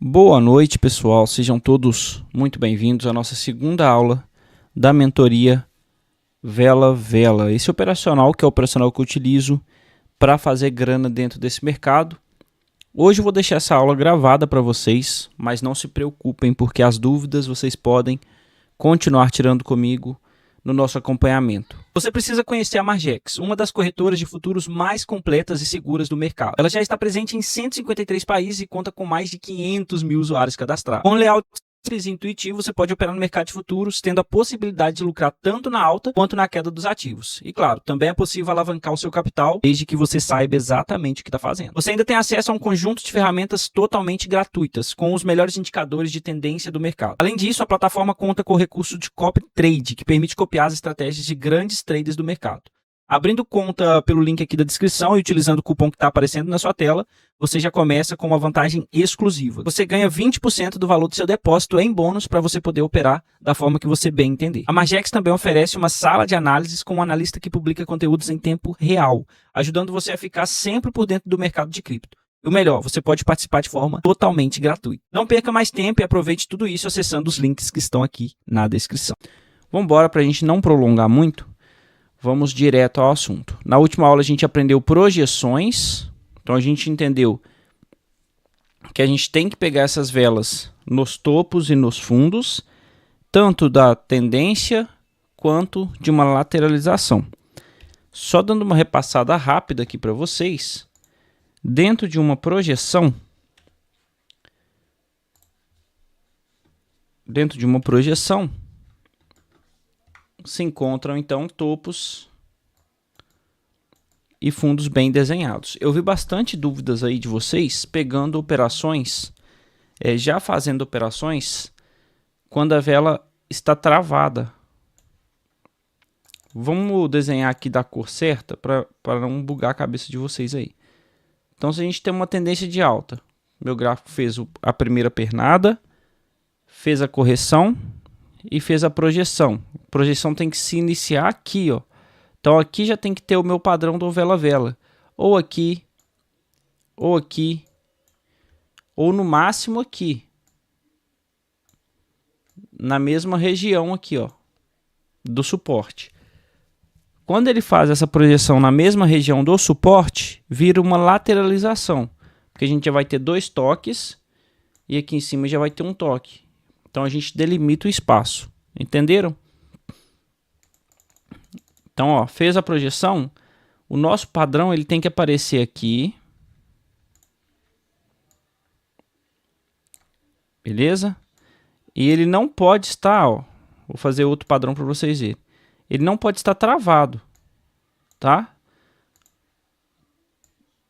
Boa noite, pessoal. Sejam todos muito bem-vindos à nossa segunda aula da mentoria Vela Vela. Esse operacional que é o operacional que eu utilizo para fazer grana dentro desse mercado. Hoje eu vou deixar essa aula gravada para vocês, mas não se preocupem porque as dúvidas vocês podem continuar tirando comigo no nosso acompanhamento. Você precisa conhecer a Margex, uma das corretoras de futuros mais completas e seguras do mercado. Ela já está presente em 153 países e conta com mais de 500 mil usuários cadastrados. Com um layout simples e intuitivo, você pode operar no mercado de futuros, tendo a possibilidade de lucrar tanto na alta quanto na queda dos ativos. E claro, também é possível alavancar o seu capital, desde que você saiba exatamente o que está fazendo. Você ainda tem acesso a um conjunto de ferramentas totalmente gratuitas, com os melhores indicadores de tendência do mercado. Além disso, a plataforma conta com o recurso de copy trade, que permite copiar as estratégias de grandes traders do mercado. Abrindo conta pelo link aqui da descrição e utilizando o cupom que está aparecendo na sua tela, você já começa com uma vantagem exclusiva. Você ganha 20% do valor do seu depósito em bônus para você poder operar da forma que você bem entender. A Margex também oferece uma sala de análises com um analista que publica conteúdos em tempo real, ajudando você a ficar sempre por dentro do mercado de cripto. E o melhor, você pode participar de forma totalmente gratuita. Não perca mais tempo e aproveite tudo isso acessando os links que estão aqui na descrição. Vamos embora para a gente não prolongar muito. Vamos direto ao assunto. Na última aula a gente aprendeu projeções. Então a gente entendeu que a gente tem que pegar essas velas nos topos e nos fundos, tanto da tendência quanto de uma lateralização. Só dando uma repassada rápida aqui para vocês, dentro de uma projeção, se encontram então topos e fundos bem desenhados. Eu vi bastante dúvidas aí de vocês pegando operações, já fazendo operações quando a vela está travada. Vamos desenhar aqui da cor certa para não bugar a cabeça de vocês aí. Então se a gente tem uma tendência de alta, meu gráfico fez a primeira pernada, fez a correção e fez a projeção. A projeção tem que se iniciar aqui, ó. Então aqui já tem que ter o meu padrão do vela-vela. Ou aqui, ou aqui, ou no máximo aqui. Na mesma região aqui, ó, do suporte. Quando ele faz essa projeção na mesma região do suporte, vira uma lateralização. Porque a gente já vai ter dois toques e aqui em cima já vai ter um toque. Então a gente delimita o espaço. Entenderam? Então, ó, fez a projeção, o nosso padrão ele tem que aparecer aqui. Beleza? E ele não pode estar, ó, vou fazer outro padrão para vocês verem. Ele não pode estar travado, tá?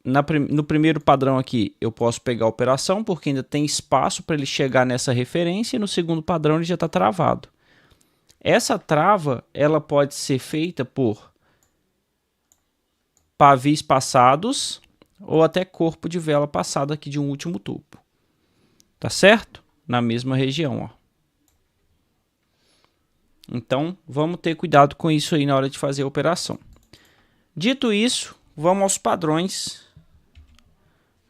No primeiro padrão aqui, eu posso pegar a operação, porque ainda tem espaço para ele chegar nessa referência, e no segundo padrão ele já está travado. Essa trava, ela pode ser feita por pavis passados ou até corpo de vela passado aqui de um último topo. Tá certo? Na mesma região, ó. Então, vamos ter cuidado com isso aí na hora de fazer a operação. Dito isso, vamos aos padrões.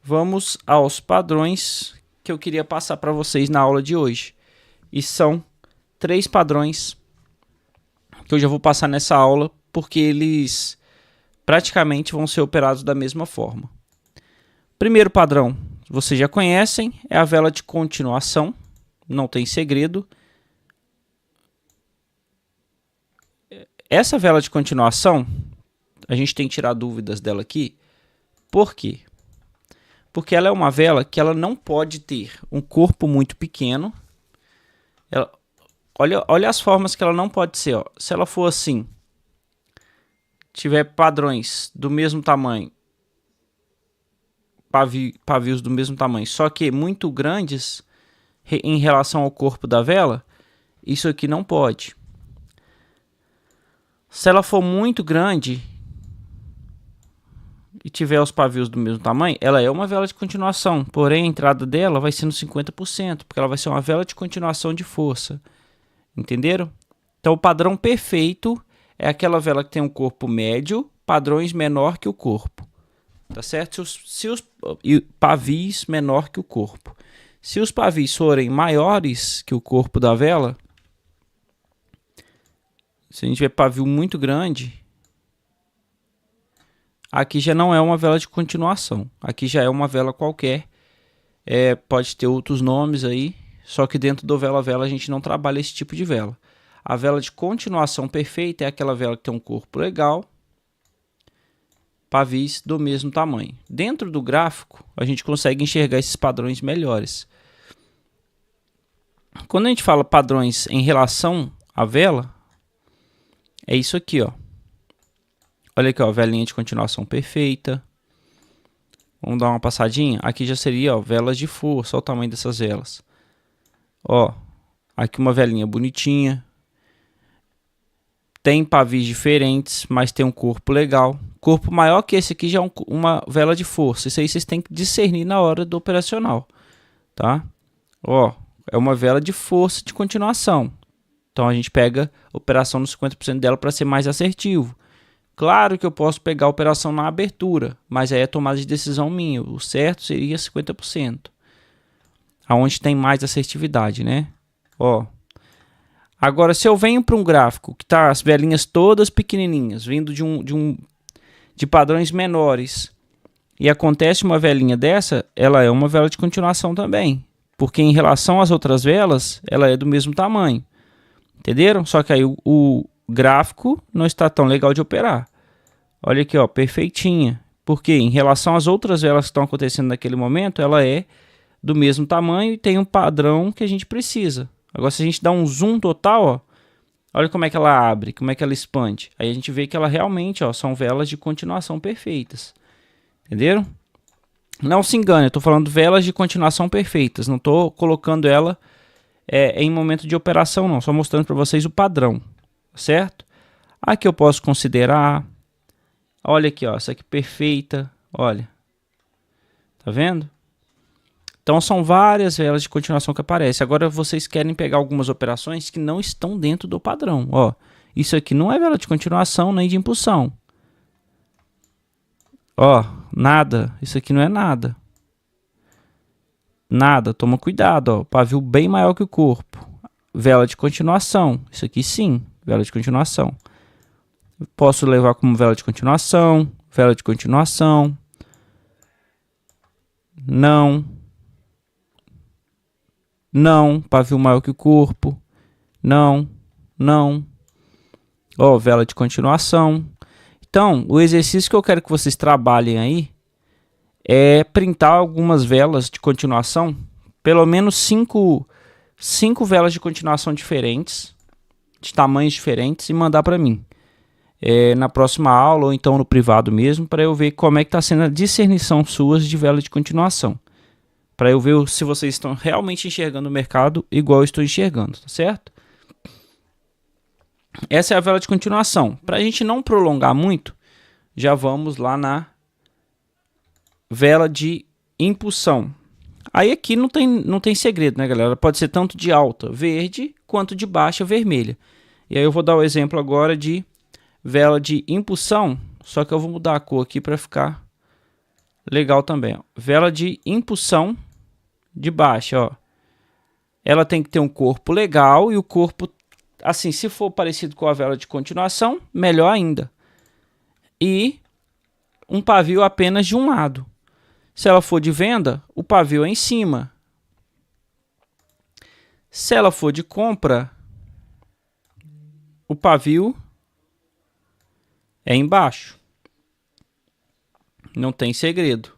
Vamos aos padrões que eu queria passar para vocês na aula de hoje. E são 3 padrões que eu já vou passar nessa aula, porque eles praticamente vão ser operados da mesma forma. Primeiro padrão, vocês já conhecem, é a vela de continuação, não tem segredo. Essa vela de continuação, a gente tem que tirar dúvidas dela aqui. Por quê? Porque ela é uma vela que ela não pode ter um corpo muito pequeno. Olha as formas que ela não pode ser. Ó. Se ela for assim, tiver padrões do mesmo tamanho, pavios do mesmo tamanho, só que muito grandes em relação ao corpo da vela, isso aqui não pode. Se ela for muito grande e tiver os pavios do mesmo tamanho, ela é uma vela de continuação, porém a entrada dela vai ser no 50%, porque ela vai ser uma vela de continuação de força. Entenderam? Então o padrão perfeito é aquela vela que tem um corpo médio, padrões menor que o corpo. Tá certo? Se os pavis menor que o corpo. Se os pavis forem maiores que o corpo da vela, se a gente tiver pavio muito grande, aqui já não é uma vela de continuação. Aqui já é uma vela qualquer. Pode ter outros nomes aí, só que dentro do vela-vela a gente não trabalha esse tipo de vela. A vela de continuação perfeita é aquela vela que tem um corpo legal, pavis do mesmo tamanho. Dentro do gráfico, a gente consegue enxergar esses padrões melhores. Quando a gente fala padrões em relação à vela, é isso aqui, ó. Olha aqui, ó, velinha de continuação perfeita. Vamos dar uma passadinha. Aqui já seria, ó, velas de força. Olha o tamanho dessas velas. Ó, aqui uma velinha bonitinha. Tem pavis diferentes, mas tem um corpo legal. Corpo maior que esse aqui já é uma vela de força. Isso aí vocês têm que discernir na hora do operacional, tá? Ó, é uma vela de força de continuação. Então a gente pega a operação no 50% dela para ser mais assertivo. Claro que eu posso pegar a operação na abertura, mas aí é tomada de decisão minha. O certo seria 50%. Aonde tem mais assertividade, né? Ó. Agora, se eu venho para um gráfico que tá as velinhas todas pequenininhas, vindo de padrões menores, e acontece uma velinha dessa, ela é uma vela de continuação também. Porque em relação às outras velas, ela é do mesmo tamanho. Entenderam? Só que aí o gráfico não está tão legal de operar. Olha aqui, ó, perfeitinha. Porque em relação às outras velas que estão acontecendo naquele momento, ela é do mesmo tamanho e tem um padrão que a gente precisa. Agora, se a gente dá um zoom total, ó, olha como é que ela abre, como é que ela expande. Aí a gente vê que ela realmente, ó, são velas de continuação perfeitas. Entenderam? Não se engane, eu estou falando velas de continuação perfeitas. Não estou colocando ela em momento de operação, não. Só mostrando para vocês o padrão, certo? Aqui eu posso considerar. Olha aqui, ó, essa aqui perfeita. Olha. Tá vendo? Então são várias velas de continuação que aparecem. Agora vocês querem pegar algumas operações que não estão dentro do padrão. Ó, isso aqui não é vela de continuação nem de impulsão. Ó, nada. Isso aqui não é nada. Nada. Toma cuidado, ó. Pavio bem maior que o corpo. Vela de continuação. Isso aqui sim, vela de continuação. Posso levar como vela de continuação. Vela de continuação. Não. Não, pavio maior que o corpo. Não, não. Ó, vela de continuação. Então, o exercício que eu quero que vocês trabalhem aí é printar algumas velas de continuação. Pelo menos 5 velas de continuação diferentes, de tamanhos diferentes, e mandar para mim. Na próxima aula ou então no privado mesmo, para eu ver como é que está sendo a discernição suas de vela de continuação. Para eu ver se vocês estão realmente enxergando o mercado igual eu estou enxergando, tá certo? Essa é a vela de continuação. Para a gente não prolongar muito, já vamos lá na vela de impulsão. Aí aqui não tem segredo, né, galera? Pode ser tanto de alta verde quanto de baixa vermelha. E aí eu vou dar o exemplo agora de vela de impulsão, só que eu vou mudar a cor aqui para ficar legal também, ó. Vela de impulsão de baixa, ó. Ela tem que ter um corpo legal e o corpo, assim, se for parecido com a vela de continuação, melhor ainda. E um pavio apenas de um lado. Se ela for de venda, o pavio é em cima. Se ela for de compra, o pavio é embaixo. Não tem segredo.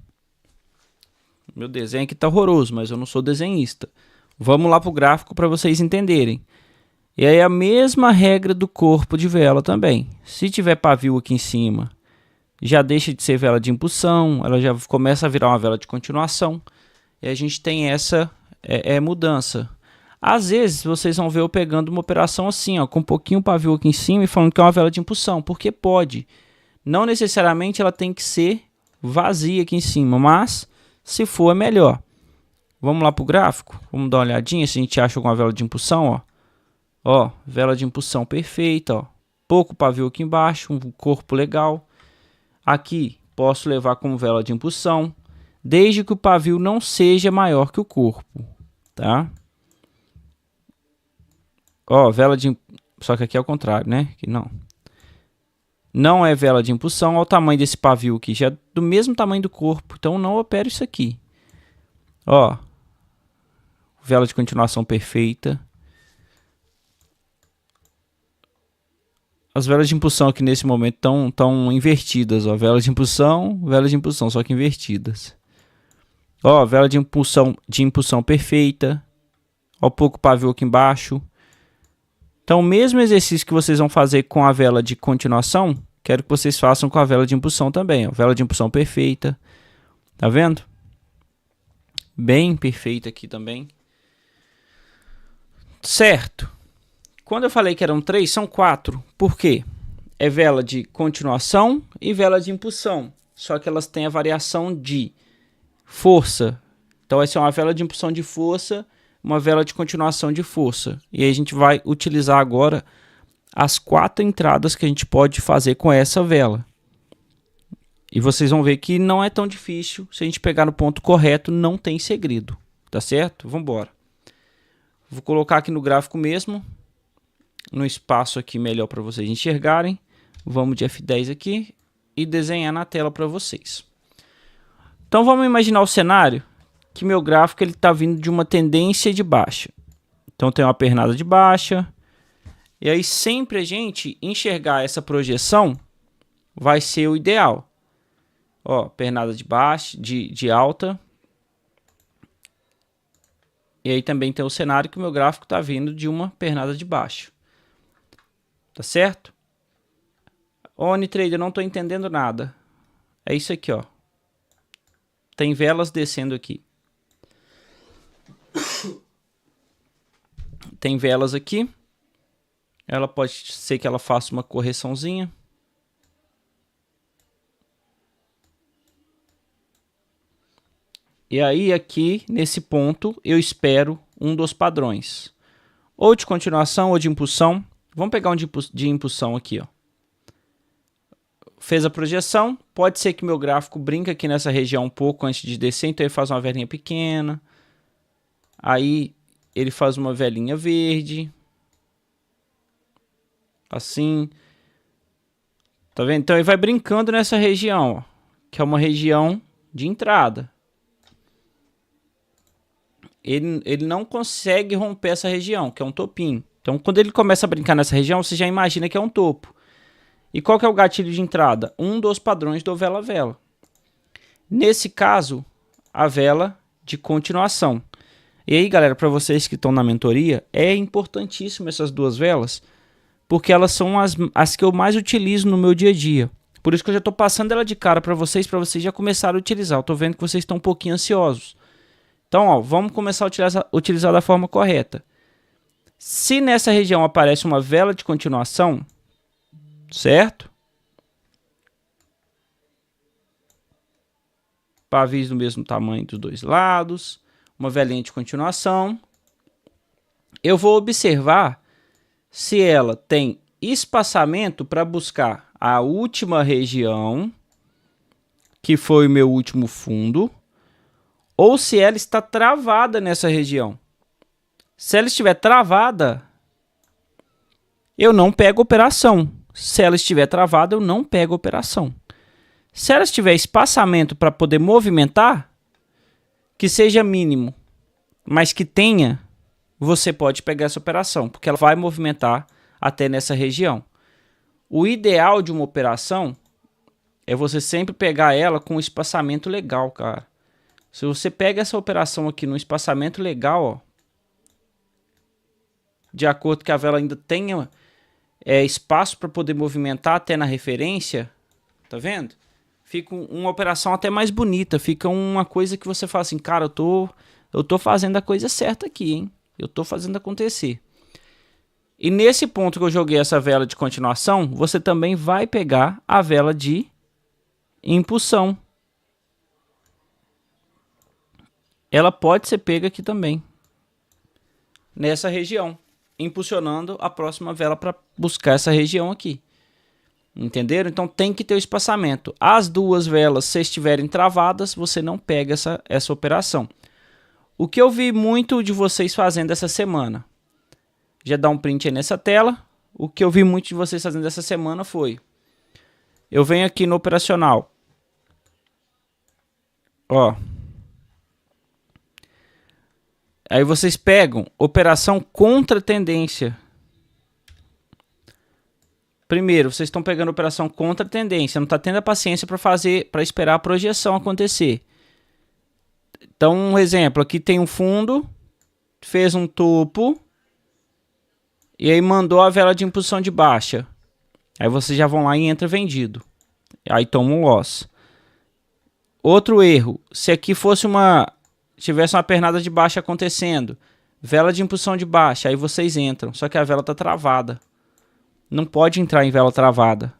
Meu desenho aqui tá horroroso, mas eu não sou desenhista. Vamos lá pro gráfico para vocês entenderem. E aí a mesma regra do corpo de vela também. Se tiver pavio aqui em cima, já deixa de ser vela de impulsão, ela já começa a virar uma vela de continuação. E a gente tem essa mudança. Às vezes vocês vão ver eu pegando uma operação assim, ó, com um pouquinho pavio aqui em cima e falando que é uma vela de impulsão, porque pode. Não necessariamente ela tem que ser vazia aqui em cima, mas se for é melhor. Vamos lá para o gráfico, vamos dar uma olhadinha se a gente acha alguma vela de impulsão, ó. Ó, vela de impulsão perfeita, ó. Pouco pavio aqui embaixo, um corpo legal. Aqui posso levar como vela de impulsão, desde que o pavio não seja maior que o corpo. tá? Ó, vela de... Só que aqui é o contrário, né? Que não. Não é vela de impulsão. Olha o tamanho desse pavio aqui. Já é do mesmo tamanho do corpo. Então não opero isso aqui. Ó. Vela de continuação perfeita. As velas de impulsão aqui nesse momento estão invertidas. Ó. Vela de impulsão, só que invertidas. Ó, vela de impulsão perfeita. Ó, pouco pavio aqui embaixo. Então, o mesmo exercício que vocês vão fazer com a vela de continuação, quero que vocês façam com a vela de impulsão também. Ó. Vela de impulsão perfeita. Tá vendo? Bem perfeita aqui também. Certo. Quando eu falei que eram 3, são 4. Por quê? É vela de continuação e vela de impulsão. Só que elas têm a variação de força. Então, vai ser uma vela de impulsão de força, uma vela de continuação de força. E aí a gente vai utilizar agora as 4 entradas que a gente pode fazer com essa vela. E vocês vão ver que não é tão difícil. Se a gente pegar no ponto correto, não tem segredo. Tá certo? Vamos embora. Vou colocar aqui no gráfico mesmo. No espaço aqui melhor para vocês enxergarem. Vamos de F10 aqui e desenhar na tela para vocês. Então vamos imaginar o cenário que meu gráfico está vindo de uma tendência de baixa. Então tem uma pernada de baixa. E aí sempre a gente enxergar essa projeção vai ser o ideal. Ó, pernada de baixa, de alta. E aí também tem o cenário que o meu gráfico está vindo de uma pernada de baixo. Tá certo? OniTrader, eu não estou entendendo nada. É isso aqui, ó. Tem velas descendo aqui. Tem velas aqui. Ela pode ser que ela faça uma correçãozinha. E aí aqui, nesse ponto, eu espero um dos padrões. Ou de continuação ou de impulsão. Vamos pegar um de impulsão aqui, ó. Fez a projeção. Pode ser que meu gráfico brinque aqui nessa região um pouco antes de descer. Então ele faz uma velinha pequena. Aí ele faz uma velinha verde. Assim. Tá vendo? Então ele vai brincando nessa região, ó, que é uma região de entrada. Ele não consegue romper essa região, que é um topinho. Então, quando ele começa a brincar nessa região, você já imagina que é um topo. E qual que é o gatilho de entrada? Um dos padrões do vela-vela. Nesse caso, a vela de continuação. E aí, galera, para vocês que estão na mentoria, é importantíssimo essas duas velas, porque elas são as que eu mais utilizo no meu dia a dia. Por isso que eu já estou passando ela de cara para vocês já começarem a utilizar. Eu estou vendo que vocês estão um pouquinho ansiosos. Então, ó, vamos começar a utilizar da forma correta. Se nessa região aparece uma vela de continuação, certo? Pavis do mesmo tamanho dos dois lados, uma velinha de continuação. Eu vou observar se ela tem espaçamento para buscar a última região, que foi o meu último fundo, ou se ela está travada nessa região. Se ela estiver travada, eu não pego operação. Se ela estiver travada, eu não pego operação. Se ela tiver espaçamento para poder movimentar, que seja mínimo, mas que tenha, você pode pegar essa operação, porque ela vai movimentar até nessa região. O ideal de uma operação é você sempre pegar ela com um espaçamento legal, cara. Se você pega essa operação aqui no espaçamento legal, ó, de acordo que a vela ainda tenha espaço para poder movimentar até na referência, tá vendo? Fica uma operação até mais bonita, fica uma coisa que você fala assim, cara, eu tô fazendo a coisa certa aqui, hein? Eu tô fazendo acontecer. E nesse ponto que eu joguei essa vela de continuação, você também vai pegar a vela de impulsão. Ela pode ser pega aqui também, nessa região, impulsionando a próxima vela para buscar essa região aqui. Entenderam? Então tem que ter o espaçamento. As duas velas, se estiverem travadas, você não pega essa operação. O que eu vi muito de vocês fazendo essa semana? Já dá um print aí nessa tela. O que eu vi muito de vocês fazendo essa semana foi... Eu venho aqui no operacional. Ó. Aí vocês pegam operação contra tendência. Primeiro, vocês estão pegando operação contra tendência. Não está tendo a paciência para esperar a projeção acontecer. Então, um exemplo. Aqui tem um fundo. Fez um topo. E aí mandou a vela de impulsão de baixa. Aí vocês já vão lá e entra vendido. Aí toma um loss. Outro erro. Se aqui tivesse uma pernada de baixa acontecendo. Vela de impulsão de baixa. Aí vocês entram. Só que a vela está travada. Não pode entrar em vela travada.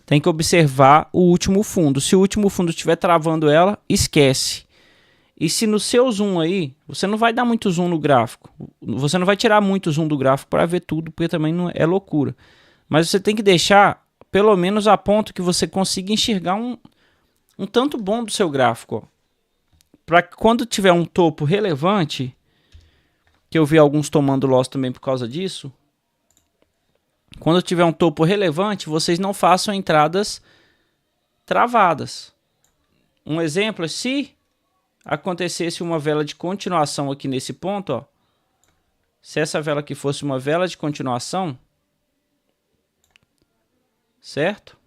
Tem que observar o último fundo. Se o último fundo estiver travando ela, esquece. E se no seu zoom aí, você não vai dar muito zoom no gráfico. Você não vai tirar muito zoom do gráfico para ver tudo, porque também não é loucura. Mas você tem que deixar, pelo menos a ponto que você consiga enxergar um tanto bom do seu gráfico. Para que quando tiver um topo relevante, que eu vi alguns tomando loss também por causa disso, quando tiver um topo relevante, vocês não façam entradas travadas. Um exemplo é se acontecesse uma vela de continuação aqui nesse ponto, ó. Se essa vela aqui fosse uma vela de continuação, certo?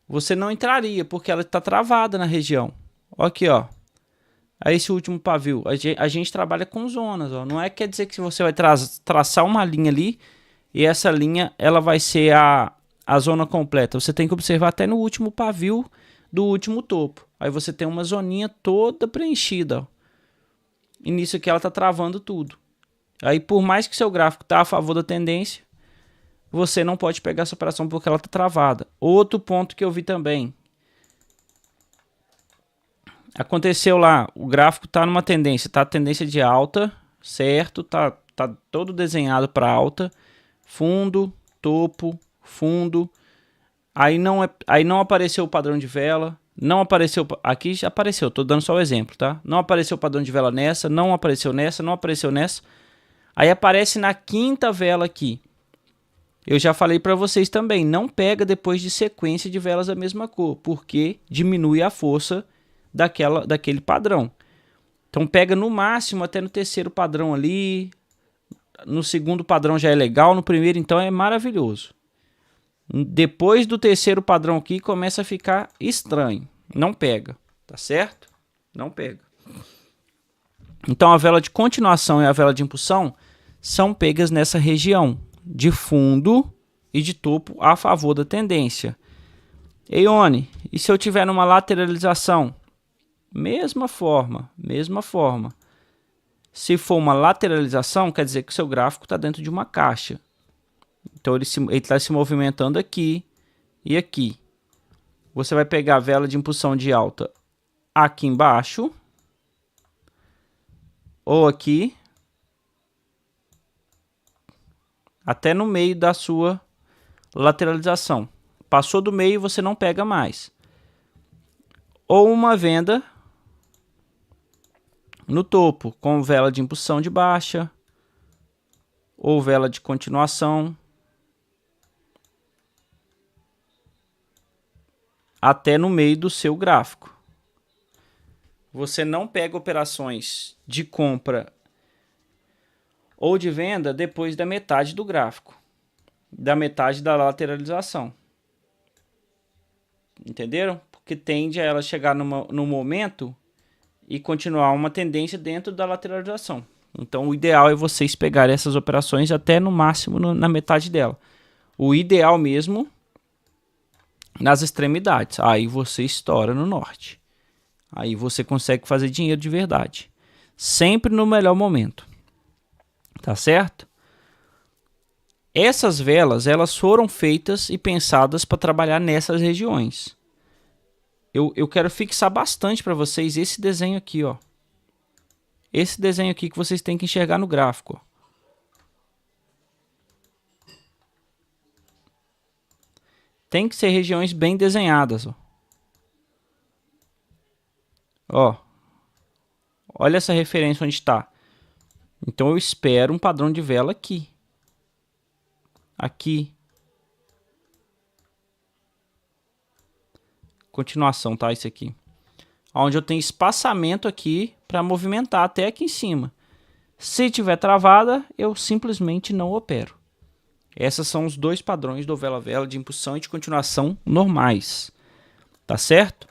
Você não entraria, porque ela está travada na região. Ó aqui, ó. Aí esse último pavio. A gente trabalha com zonas, ó. Não é quer dizer que você vai traçar uma linha ali e essa linha ela vai ser a zona completa. Você tem que observar até no último pavio do último topo. Aí você tem uma zoninha toda preenchida, ó. E nisso aqui ela está travando tudo. Aí por mais que seu gráfico está a favor da tendência, você não pode pegar essa operação porque ela está travada. Outro ponto que eu vi também. Aconteceu lá, o gráfico está numa tendência, tá tendência de alta, certo? Tá todo desenhado para alta. Fundo, topo, fundo. Aí não apareceu o padrão de vela. Não apareceu, aqui já apareceu, tô dando só o exemplo, tá? Não apareceu o padrão de vela nessa, não apareceu nessa, não apareceu nessa. Aí aparece na quinta vela aqui. Eu já falei para vocês também, não pega depois de sequência de velas da mesma cor, porque diminui a força daquele padrão. Então pega no máximo até no terceiro padrão ali. No segundo padrão já é legal, no primeiro então é maravilhoso. Depois do terceiro padrão aqui começa a ficar estranho. Não pega, tá certo? Não pega. Então a vela de continuação e a vela de impulsão são pegas nessa região de fundo e de topo a favor da tendência. Eione, e se eu tiver numa lateralização? Mesma forma. Se for uma lateralização, quer dizer que o seu gráfico está dentro de uma caixa. Então ele está se movimentando aqui e aqui. Você vai pegar a vela de impulsão de alta aqui embaixo. Ou aqui. Até no meio da sua lateralização. Passou do meio, você não pega mais. Ou uma venda no topo, com vela de impulsão de baixa. Ou vela de continuação. Até no meio do seu gráfico. Você não pega operações de compra ou de venda depois da metade do gráfico, da metade da lateralização. Entenderam? Porque tende a ela chegar no momento e continuar uma tendência dentro da lateralização. Então o ideal é vocês pegarem essas operações até no máximo na metade dela. O ideal mesmo nas extremidades. Aí você estoura no norte. Aí você consegue fazer dinheiro de verdade. Sempre no melhor momento. Tá certo? Essas velas, elas foram feitas e pensadas para trabalhar nessas regiões. Eu quero fixar bastante para vocês esse desenho aqui, ó. Esse desenho aqui que vocês têm que enxergar no gráfico, ó. Tem que ser regiões bem desenhadas, ó. Ó. Olha essa referência onde está. Então eu espero um padrão de vela aqui. Aqui. Continuação, tá? Isso aqui. Onde eu tenho espaçamento aqui para movimentar até aqui em cima. Se tiver travada, eu simplesmente não opero. Esses são os dois padrões do vela-vela de impulsão e de continuação normais. Tá certo?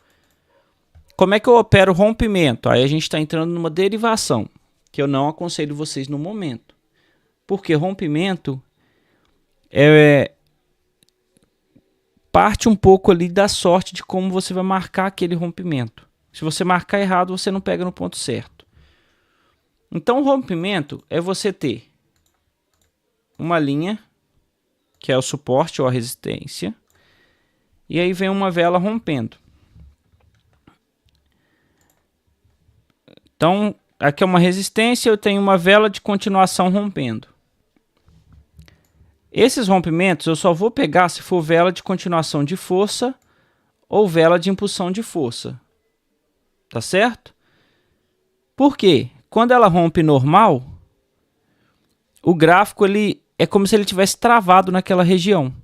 Como é que eu opero o rompimento? Aí a gente está entrando numa derivação, que eu não aconselho vocês no momento. Porque rompimento parte um pouco ali da sorte de como você vai marcar aquele rompimento. Se você marcar errado, você não pega no ponto certo. Então, o rompimento é você ter uma linha, que é o suporte ou a resistência, e aí vem uma vela rompendo. Então, aqui é uma resistência, eu tenho uma vela de continuação rompendo. Esses rompimentos eu só vou pegar se for vela de continuação de força ou vela de impulsão de força. Tá certo? Por quê? Quando ela rompe normal, o gráfico ele é como se ele tivesse travado naquela região.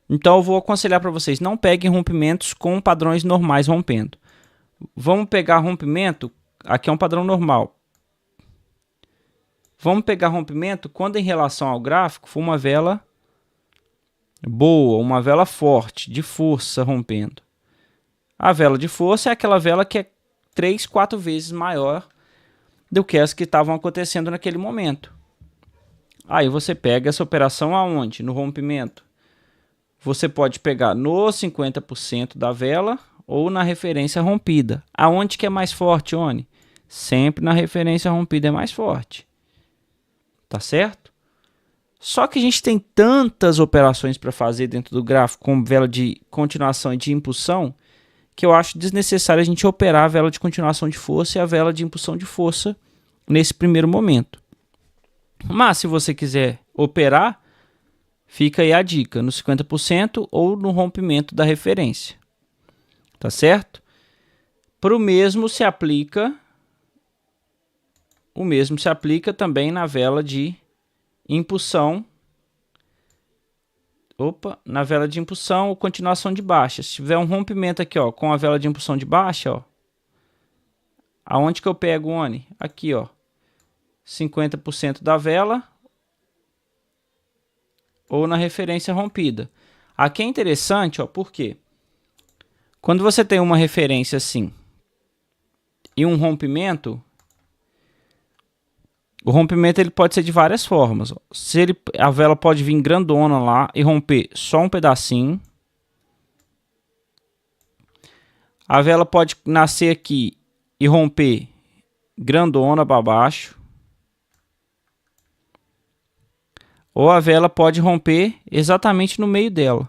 Então eu vou aconselhar para vocês, não peguem rompimentos com padrões normais rompendo. Vamos pegar rompimento, aqui é um padrão normal. Vamos pegar rompimento quando em relação ao gráfico for uma vela boa, uma vela forte, de força rompendo. A vela de força é aquela vela que é 3, 4 vezes maior do que as que estavam acontecendo naquele momento. Aí você pega essa operação aonde? No rompimento. Você pode pegar no 50% da vela ou na referência rompida. Aonde que é mais forte, Oni? Sempre na referência rompida é mais forte. Tá certo? Só que a gente tem tantas operações para fazer dentro do gráfico, como vela de continuação e de impulsão, que eu acho desnecessário a gente operar a vela de continuação de força e a vela de impulsão de força nesse primeiro momento. Mas se você quiser operar, fica aí a dica, no 50% ou no rompimento da referência. Tá certo? Para o mesmo se aplica também na vela de impulsão. Na vela de impulsão ou continuação de baixa. Se tiver um rompimento aqui, ó, com a vela de impulsão de baixa, ó, aonde que eu pego o ONI? Aqui, ó, 50% da vela ou na referência rompida. Aqui é interessante, ó, por quê? Quando você tem uma referência assim e um rompimento, o rompimento ele pode ser de várias formas. A vela pode vir grandona lá e romper só um pedacinho. A vela pode nascer aqui e romper grandona para baixo. Ou a vela pode romper exatamente no meio dela.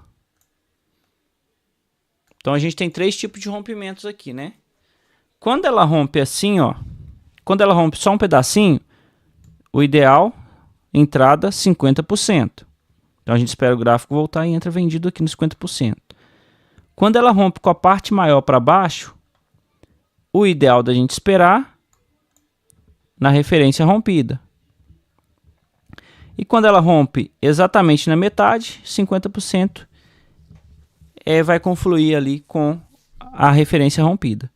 Então a gente tem 3 tipos de rompimentos aqui, né? Quando ela rompe assim, ó, quando ela rompe só um pedacinho, o ideal, entrada 50%. Então a gente espera o gráfico voltar e entra vendido aqui no 50%. Quando ela rompe com a parte maior para baixo, o ideal da gente esperar na referência rompida. E quando ela rompe exatamente na metade, 50%, vai confluir ali com a referência rompida.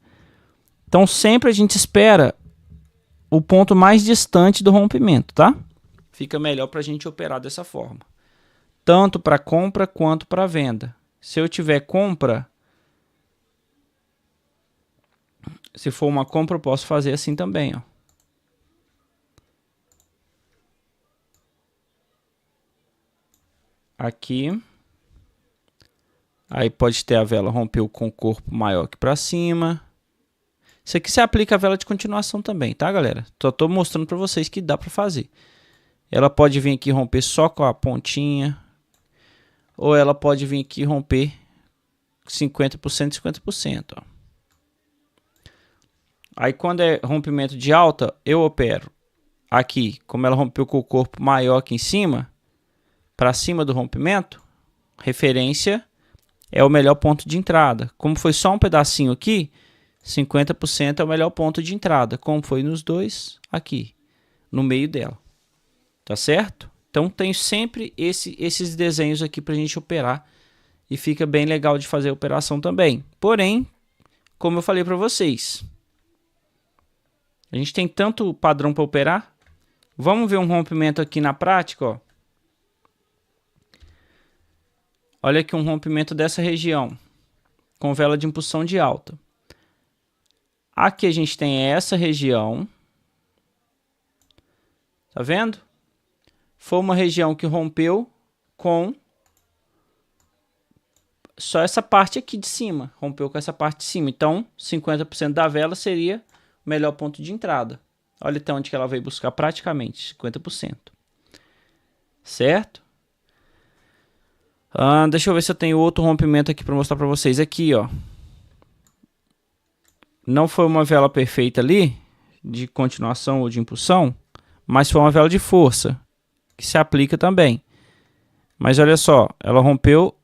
Então sempre a gente espera o ponto mais distante do rompimento, tá? Fica melhor para a gente operar dessa forma. Tanto para compra quanto para venda. Se eu tiver compra, se for uma compra, eu posso fazer assim também, ó. Aqui. Aí pode ter a vela rompeu com o corpo maior aqui para cima. Isso aqui se aplica a vela de continuação também, tá, galera? Só estou mostrando para vocês que dá para fazer. Ela pode vir aqui romper só com a pontinha. Ou ela pode vir aqui romper 50%, 50%. Ó. Aí quando é rompimento de alta, eu opero aqui, como ela rompeu com o corpo maior aqui em cima, para cima do rompimento, referência é o melhor ponto de entrada. Como foi só um pedacinho aqui, 50% é o melhor ponto de entrada, como foi nos dois aqui, no meio dela. Tá certo? Então tem sempre esses desenhos aqui para a gente operar e fica bem legal de fazer a operação também. Porém, como eu falei para vocês, a gente tem tanto padrão para operar. Vamos ver um rompimento aqui na prática, ó. Olha aqui um rompimento dessa região, com vela de impulsão de alta. Aqui a gente tem essa região. Tá vendo? Foi uma região que rompeu com só essa parte aqui de cima. Rompeu com essa parte de cima. Então, 50% da vela seria o melhor ponto de entrada. Olha então onde que ela veio buscar praticamente, 50%. Certo? Deixa eu ver se eu tenho outro rompimento aqui para mostrar para vocês. Aqui, ó. Não foi uma vela perfeita ali, de continuação ou de impulsão, mas foi uma vela de força, que se aplica também. Mas olha só, ela rompeu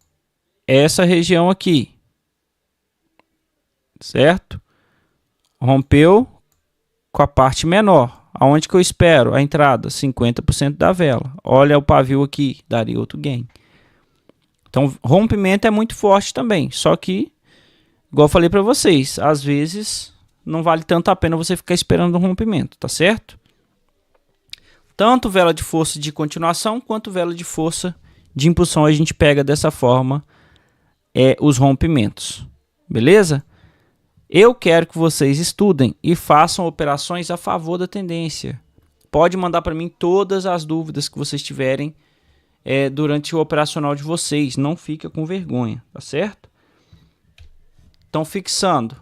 essa região aqui. Certo? Rompeu com a parte menor. Aonde que eu espero? A entrada, 50% da vela. Olha o pavio aqui, daria outro gain. Então, rompimento é muito forte também. Só que, igual eu falei para vocês, às vezes não vale tanto a pena você ficar esperando um rompimento, tá certo? Tanto vela de força de continuação, quanto vela de força de impulsão, a gente pega dessa forma os rompimentos. Beleza? Eu quero que vocês estudem e façam operações a favor da tendência. Pode mandar para mim todas as dúvidas que vocês tiverem durante o operacional de vocês. Não fica com vergonha, tá certo? Então, fixando.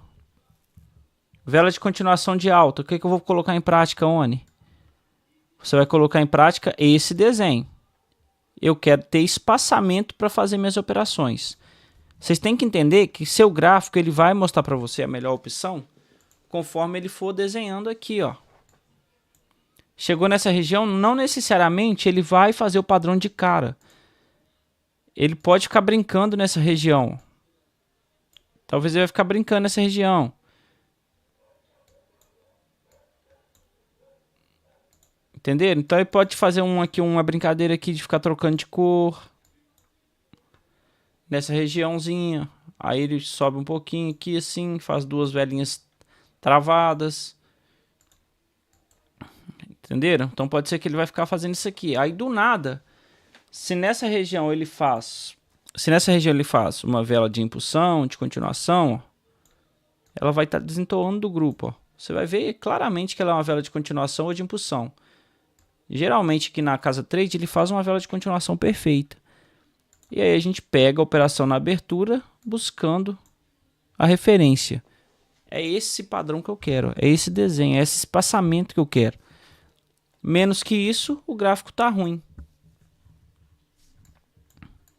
Vela de continuação de alta. O que eu vou colocar em prática, Oni? Você vai colocar em prática esse desenho. Eu quero ter espaçamento para fazer minhas operações. Vocês têm que entender que seu gráfico ele vai mostrar para você a melhor opção conforme ele for desenhando aqui, ó. Chegou nessa região, não necessariamente ele vai fazer o padrão de cara. Ele pode ficar brincando nessa região. Talvez ele vai ficar brincando nessa região. Entenderam? Então ele pode fazer uma brincadeira aqui de ficar trocando de cor. Nessa regiãozinha. Aí ele sobe um pouquinho aqui assim, faz duas velinhas travadas. Entenderam? Então pode ser que ele vai ficar fazendo isso aqui. Aí do nada, se nessa região ele faz uma vela de impulsão, de continuação, ó, ela vai estar desentoando do grupo, ó. Você vai ver claramente que ela é uma vela de continuação ou de impulsão. Geralmente aqui na casa trade ele faz uma vela de continuação perfeita. E aí a gente pega a operação na abertura buscando a referência. É esse padrão que eu quero, é esse desenho, é esse espaçamento que eu quero. Menos que isso, o gráfico tá ruim.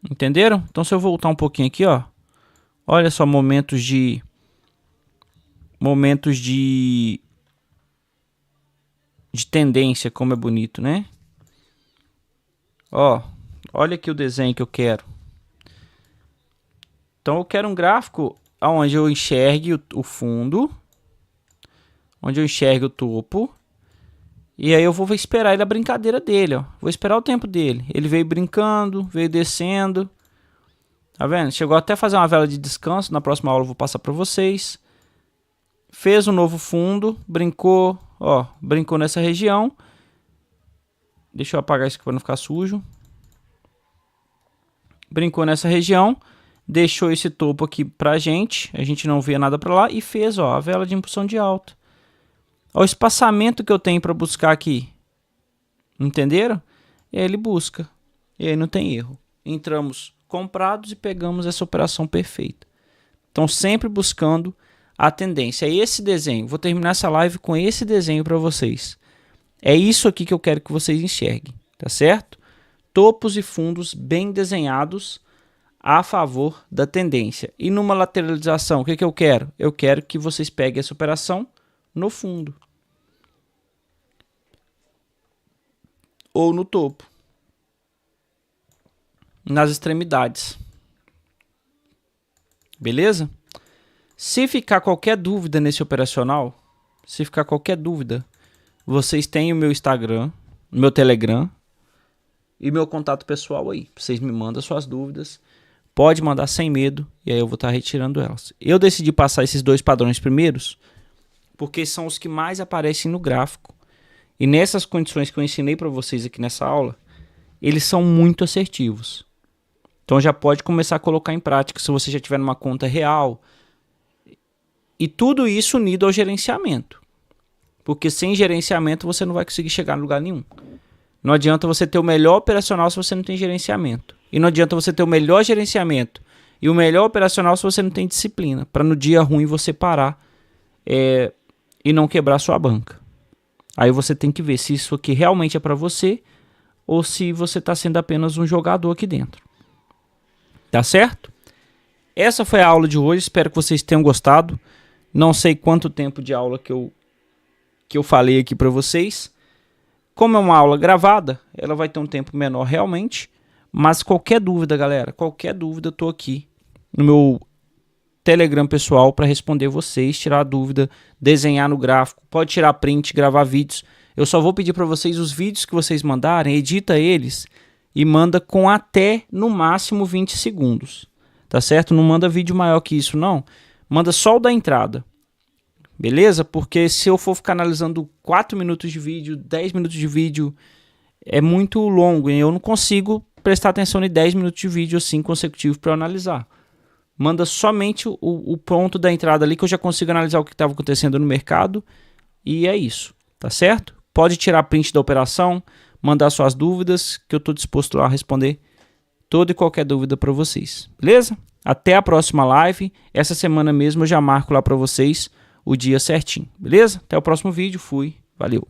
Entenderam? Então se eu voltar um pouquinho aqui, ó. Olha só momentos de tendência, como é bonito, né? Ó, olha aqui o desenho que eu quero. Então eu quero um gráfico onde eu enxergue o fundo, onde eu enxergue o topo. E aí eu vou esperar ele a brincadeira dele, ó. Vou esperar o tempo dele. Ele veio brincando, veio descendo. Tá vendo? Chegou até a fazer uma vela de descanso. Na próxima aula eu vou passar para vocês. Fez um novo fundo, brincou, ó, brincou nessa região. Deixa eu apagar isso aqui para não ficar sujo. Brincou nessa região, deixou esse topo aqui pra gente. A gente não vê nada para lá e fez, ó, a vela de impulsão de alta. Olha o espaçamento que eu tenho para buscar aqui. Entenderam? E aí ele busca. E aí não tem erro. Entramos comprados e pegamos essa operação perfeita. Então sempre buscando a tendência. É esse desenho. Vou terminar essa live com esse desenho para vocês. É isso aqui que eu quero que vocês enxerguem. Tá certo? Topos e fundos bem desenhados a favor da tendência. E numa lateralização, o que eu quero? Eu quero que vocês peguem essa operação no fundo ou no topo, nas extremidades. Beleza? Se ficar qualquer dúvida nesse operacional, vocês têm o meu Instagram, o meu Telegram e meu contato pessoal aí. Vocês me mandam suas dúvidas, pode mandar sem medo e aí eu vou estar retirando elas. Eu decidi passar esses 2 padrões primeiros porque são os que mais aparecem no gráfico. E nessas condições que eu ensinei para vocês aqui nessa aula, eles são muito assertivos. Então já pode começar a colocar em prática se você já tiver numa conta real. E tudo isso unido ao gerenciamento. Porque sem gerenciamento você não vai conseguir chegar em lugar nenhum. Não adianta você ter o melhor operacional se você não tem gerenciamento. E não adianta você ter o melhor gerenciamento e o melhor operacional se você não tem disciplina. Para no dia ruim você parar e não quebrar sua banca. Aí você tem que ver se isso aqui realmente é para você ou se você está sendo apenas um jogador aqui dentro. Tá certo? Essa foi a aula de hoje. Espero que vocês tenham gostado. Não sei quanto tempo de aula que eu falei aqui para vocês. Como é uma aula gravada, ela vai ter um tempo menor realmente. Mas qualquer dúvida, galera, qualquer dúvida, eu tô aqui no meu Telegram pessoal para responder vocês, tirar dúvida, desenhar no gráfico, pode tirar print, gravar vídeos. Eu só vou pedir para vocês os vídeos que vocês mandarem, edita eles e manda com até no máximo 20 segundos. Tá certo? Não manda vídeo maior que isso, não. Manda só o da entrada. Beleza? Porque se eu for ficar analisando 4 minutos de vídeo, 10 minutos de vídeo, é muito longo e eu não consigo prestar atenção em 10 minutos de vídeo assim consecutivo para analisar. Manda somente o ponto da entrada ali que eu já consigo analisar o que estava acontecendo no mercado e é isso, tá certo? Pode tirar print da operação, mandar suas dúvidas que eu estou disposto a responder toda e qualquer dúvida para vocês, beleza? Até a próxima live, essa semana mesmo eu já marco lá para vocês o dia certinho, beleza? Até o próximo vídeo, fui, valeu!